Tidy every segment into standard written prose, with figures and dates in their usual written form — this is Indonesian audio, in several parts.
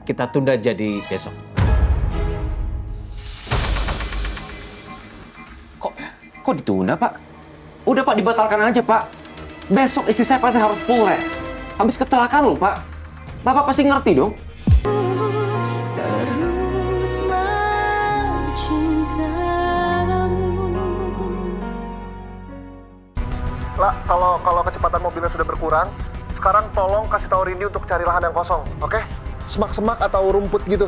kita tunda jadi besok. Kok ditunda, Pak? Udah, Pak, dibatalkan aja, Pak. Besok istri saya pasti harus full rest. Habis kecelakaan loh, Pak. Bapak pasti ngerti dong. Lah, kalau kecepatan mobilnya sudah berkurang, sekarang tolong kasih tahu Rindy untuk cari lahan yang kosong, oke? Semak-semak atau rumput gitu.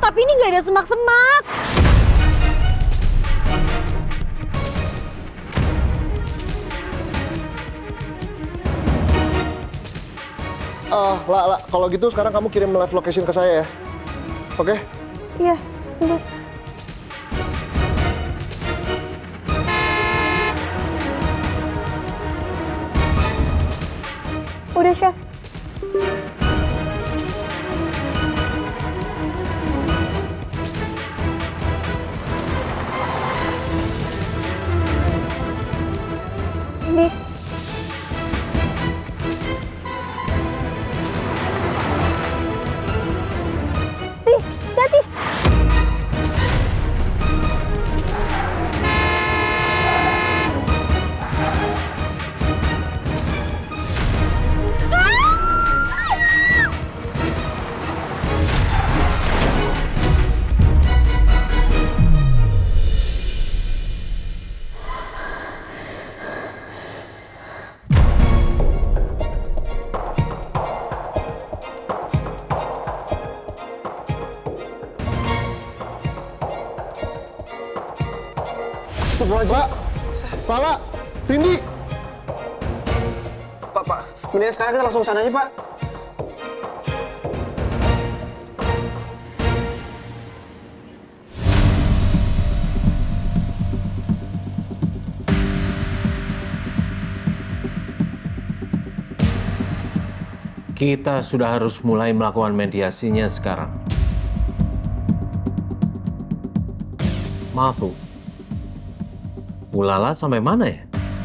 Tapi ini nggak ada semak-semak. Lah, kalau gitu sekarang kamu kirim live location ke saya ya, oke? Iya, sebentar. Udah, Chef. Ini. Nih, hati. Pak, Rindy. Pak, mendingan sekarang kita langsung sana aja, Pak. Kita sudah harus mulai melakukan mediasinya sekarang. Maaf, Bu. Bu Lala sampai mana ya?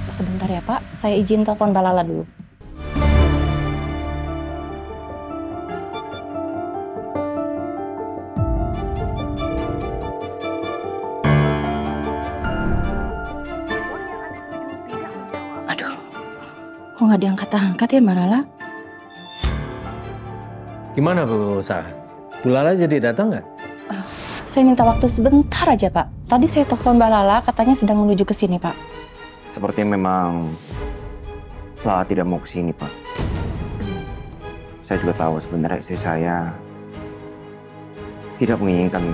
Sebentar ya, Pak. Saya izin telepon Mbak Lala dulu. Aduh, kok nggak diangkat-angkat ya Mbak Lala? Gimana, Bu Sarah? Bu Lala jadi datang nggak? Saya minta waktu sebentar aja, Pak. Tadi saya telepon Mbak Lala, katanya sedang menuju ke sini, Pak. Sepertinya memang Lala tidak mau ke sini, Pak. Saya juga tahu sebenarnya istri saya tidak menginginkan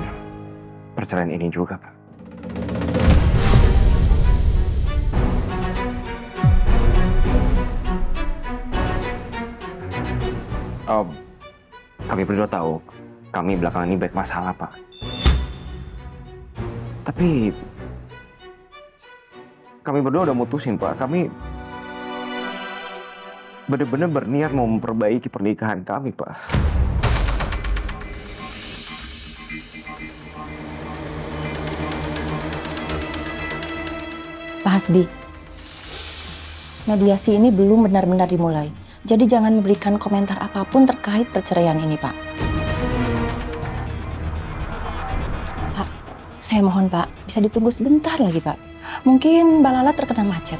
perceraian ini juga, Pak. Kami berdua tahu, kami belakangan ini banyak masalah, Pak. Tapi kami berdua udah mutusin, Pak. Kami benar-benar berniat mau memperbaiki pernikahan kami, Pak. Pak Hasbi, mediasi ini belum benar-benar dimulai. Jadi jangan memberikan komentar apapun terkait perceraian ini, Pak. Pak, saya mohon, Pak, bisa ditunggu sebentar lagi, Pak. Mungkin Mbak Lala terkena macet.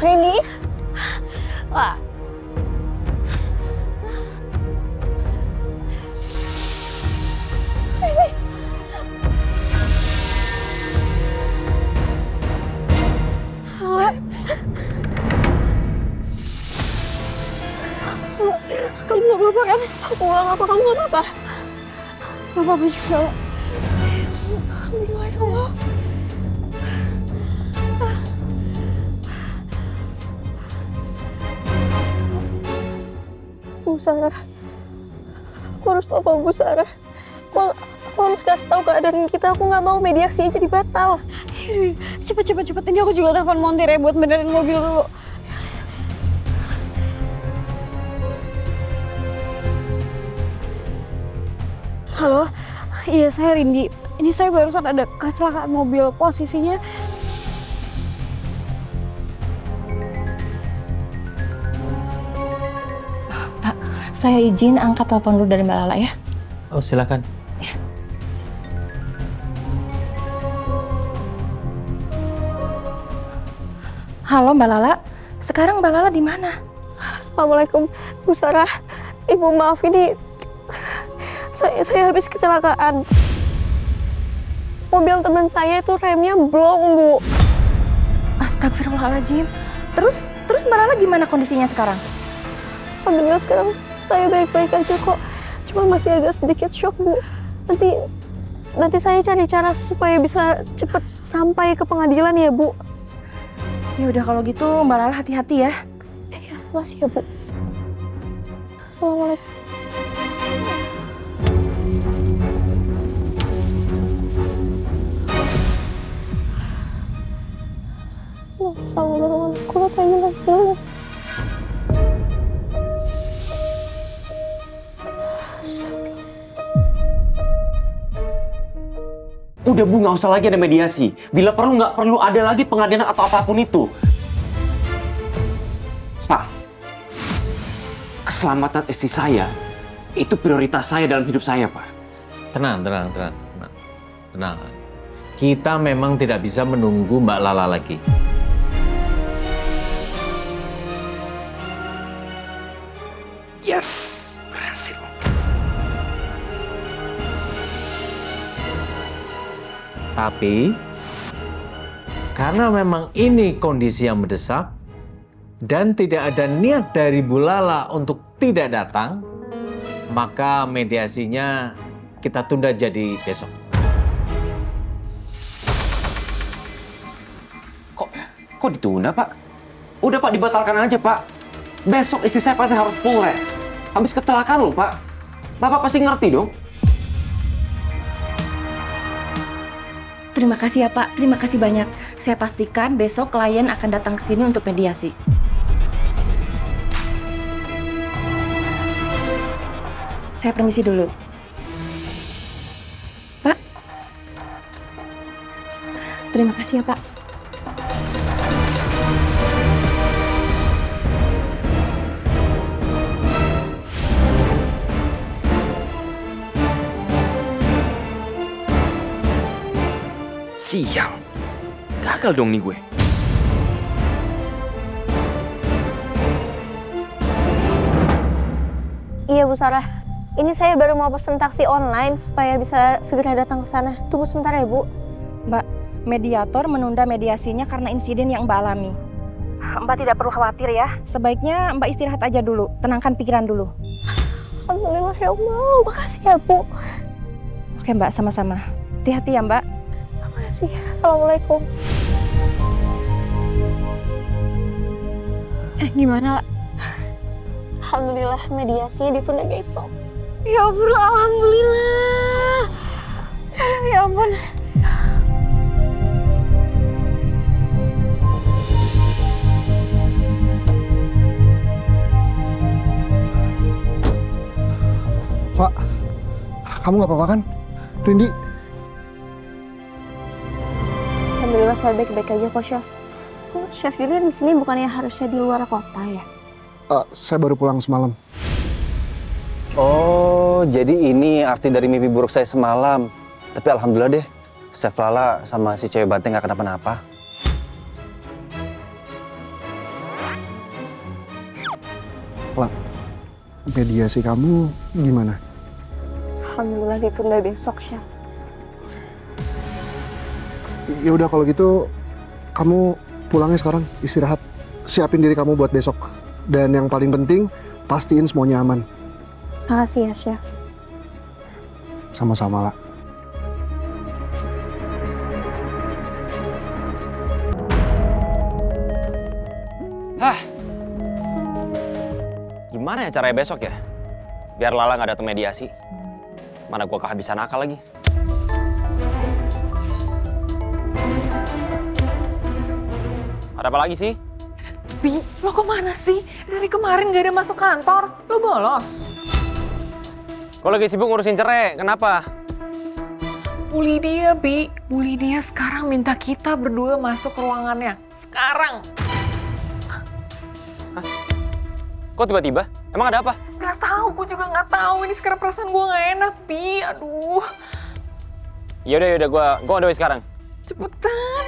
Rini? Wah. Rini. Hala. Kamu nggak apa-apa kan? Uang apa kamu nggak apa-apa? Nggak apa-apa juga. Alhamdulillah ya Allah. Bu Sarah, aku harus telepon Bu Sarah. Aku harus kasih tahu keadaan kita. Aku nggak mau mediasinya jadi batal. Cepet. Ini aku juga telepon montir ya buat benerin mobil dulu. Halo, iya saya Rindi. Ini saya barusan ada kecelakaan mobil. Posisinya Pak, saya izin angkat telepon dulu dari Mbak Lala ya. Oh, silakan. Halo Mbak Lala, sekarang Mbak Lala di mana? Assalamualaikum, Bu Sarah. Ibu maaf ini saya habis kecelakaan. Mobil teman saya itu remnya blong, Bu. Astagfirullahaladzim. Terus Mbak Lala gimana kondisinya sekarang? Alhamdulillah sekarang saya baik-baik aja kok. Cuma masih agak sedikit shock, Bu. Nanti saya cari cara supaya bisa cepet sampai ke pengadilan ya, Bu. Ya udah kalau gitu Mbak Lala hati-hati ya. Iya, makasih ya, Bu. Assalamualaikum. Udah Bu, nggak usah lagi ada mediasi. Bila perlu nggak perlu ada lagi pengadilan atau apapun itu. Stop. Keselamatan istri saya itu prioritas saya dalam hidup saya, Pak. Tenang. Kita memang tidak bisa menunggu Mbak Lala lagi. Yes, berhasil. Tapi, karena memang ini kondisi yang mendesak, dan tidak ada niat dari Bu Lala untuk tidak datang, maka mediasinya kita tunda jadi besok. Kok ditunda, Pak? Udah, Pak, dibatalkan aja, Pak. Besok istri saya pasti harus full rest. Habis kecelakaan loh, Pak. Bapak pasti ngerti dong. Terima kasih ya Pak, terima kasih banyak. Saya pastikan besok klien akan datang ke sini untuk mediasi. Saya permisi dulu. Pak. Terima kasih ya Pak. Sial. Gagal dong nih gue. Iya, Bu Sarah. Ini saya baru mau pesen taksi online supaya bisa segera datang ke sana. Tunggu sebentar ya, Bu. Mbak, mediator menunda mediasinya karena insiden yang Mbak alami. Mbak tidak perlu khawatir ya. Sebaiknya Mbak istirahat aja dulu, tenangkan pikiran dulu. Alhamdulillah ya Allah, makasih ya, Bu. Oke Mbak, sama-sama. Hati-hati ya Mbak. Makasih. Assalamualaikum. Gimana, Lak? Alhamdulillah mediasinya ditunda besok. Ya ampun, alhamdulillah. Ya ampun. Pak, kamu nggak apa-apa kan? Rindi? Alhamdulillah saya baik-baik aja kok, Chef. Kok Chef Julian di sini bukannya harusnya di luar kota ya? Saya baru pulang semalam. Oh, jadi ini arti dari mimpi buruk saya semalam. Tapi alhamdulillah deh, Chef Lala sama si cewek banteng nggak kenapa-napa. Lah, mediasi kamu gimana? Alhamdulillah ditunda besok, Chef. Ya udah kalau gitu, kamu pulangnya sekarang, istirahat. Siapin diri kamu buat besok. Dan yang paling penting, pastiin semuanya aman. Makasih ya, Chef. Sama-sama, lah. Gimana ya caranya besok ya? Biar Lala nggak datang mediasi. Mana gua kehabisan akal lagi. Ada apa lagi sih? Bi, lo kemana sih? Dari kemarin gak ada masuk kantor, lo bolos. Kok lagi sibuk ngurusin cerai, kenapa? Bu Lydia, Bi. Bu Lydia sekarang minta kita berdua masuk ke ruangannya. Sekarang. Kok tiba-tiba? Emang ada apa? Gak tahu, gue juga gak tahu. Ini sekarang perasaan gue gak enak, Bi. Aduh. Yaudah, gue on the way sekarang. Cepetan.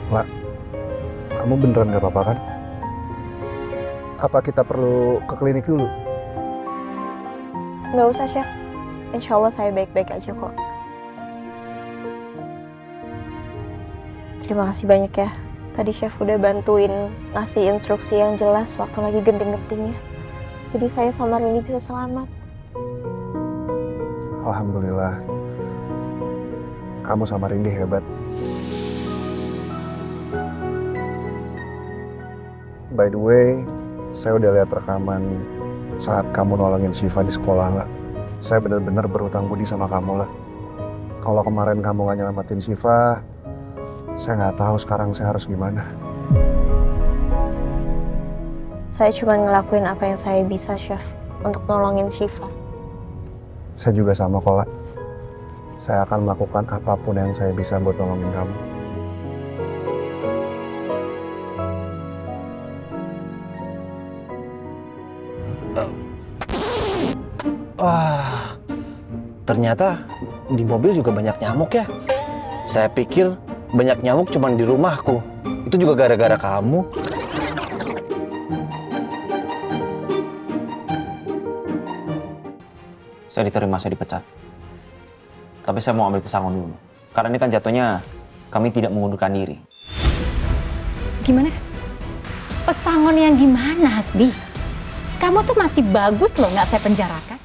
La, kamu beneran gak apa-apa kan? Apa kita perlu ke klinik dulu? Nggak usah, Chef. Insya Allah saya baik-baik aja kok. Terima kasih banyak ya. Tadi Chef udah bantuin ngasih instruksi yang jelas waktu lagi genting-gentingnya. Jadi saya sama Rini bisa selamat. Alhamdulillah. Kamu sama Rindy hebat. By the way, saya udah lihat rekaman saat kamu nolongin Syifa di sekolah, lah. Saya benar-benar berhutang budi sama kamu, lah. Kalau kemarin kamu gak nyelamatin Syifa, saya nggak tahu sekarang saya harus gimana. Saya cuma ngelakuin apa yang saya bisa, Chef, untuk nolongin Syifa. Saya juga sama, Kola. Saya akan melakukan apapun yang saya bisa buat nolongin kamu. Wah, ternyata di mobil juga banyak nyamuk ya. Saya pikir banyak nyamuk cuma di rumahku. Itu juga gara-gara kamu. Saya diterima, saya dipecat. Tapi saya mau ambil pesangon dulu. Karena ini kan jatuhnya kami tidak mengundurkan diri. Gimana? Pesangon yang gimana, Hasbi? Kamu tuh masih bagus loh, nggak saya penjarakan.